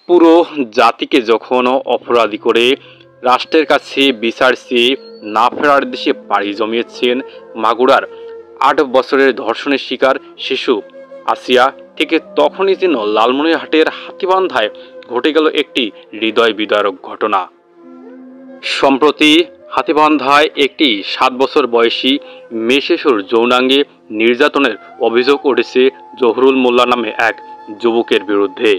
পুরো জাতিকে যখন অপরাধী করে রাষ্ট্রের কাছে বিচার চেয়ে না ফেরার দেশে পাড়ি জমিয়েছেন মাগুরার ৮ বছরের ধর্ষণের শিকার শিশু আসিয়া, ঠিক তখনই যেন লালমনিরহাটের হাতীবান্ধায় ঘটে গেল একটি হৃদয় বিদারক ঘটনা। সম্প্রতি হাতীবান্ধায় একটি ৭ বছর বয়সী মেয়ে শিশুর যৌনাঙ্গে নির্যাতনের অভিযোগ উঠেছে জহুরুল মোল্লা নামে এক যুবকের বিরুদ্ধে।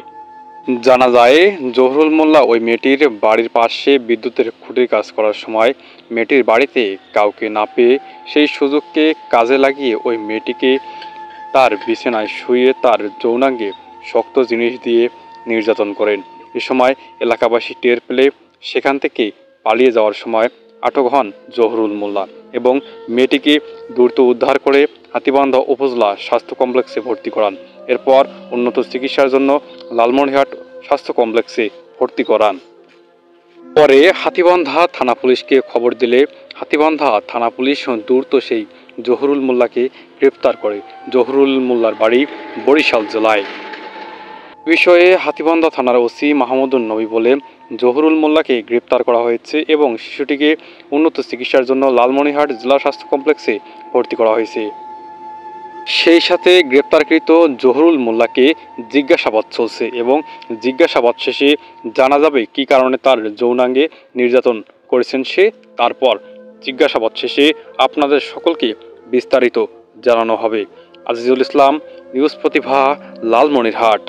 জানা যায়, জহুরুল মোল্লা ওই মেয়েটির বাড়ির পাশে বিদ্যুতের খুঁটির কাজ করার সময় মেয়েটির বাড়িতে কাউকে না পেয়ে সেই সুযোগকে কাজে লাগিয়ে ওই মেয়েটিকে তার বিছানায় শুয়ে তার যৌনাঙ্গে শক্ত জিনিস দিয়ে নির্যাতন করেন। এ সময় এলাকাবাসী টের পেলে সেখান থেকে পালিয়ে যাওয়ার সময় আটক হন জহুরুল মোল্লা এবং মেয়েটিকে দ্রুত উদ্ধার করে হাতীবান্ধা উপজেলা স্বাস্থ্য কমপ্লেক্সে ভর্তি করান। এরপর উন্নত চিকিৎসার জন্য লালমনিরহাট স্বাস্থ্য কমপ্লেক্সে ভর্তি করান। পরে হাতীবান্ধা থানা পুলিশকে খবর দিলে হাতীবান্ধা থানা পুলিশ দ্রুত সেই জহুরুল মোল্লাকে গ্রেপ্তার করে। জহুরুল মোল্লার বাড়ি বরিশাল জেলায়। বিষয়ে হাতীবান্ধা থানার ওসি মাহমুদুন নবী বলে, জহুরুল মোল্লাকে গ্রেপ্তার করা হয়েছে এবং শিশুটিকে উন্নত চিকিৎসার জন্য লালমনিরহাট জেলা স্বাস্থ্য কমপ্লেক্সে ভর্তি করা হয়েছে। সেই সাথে গ্রেপ্তারকৃত জহুরুল মোল্লাকে জিজ্ঞাসাবাদ চলছে এবং জিজ্ঞাসাবাদ শেষে জানা যাবে কী কারণে তার যৌনাঙ্গে নির্যাতন করেছেন সে। তারপর জিজ্ঞাসাবাদ শেষে আপনাদের সকলকে বিস্তারিত জানানো হবে। আজিজুল ইসলাম, নিউজ প্রতিভা, লালমনিরহাট।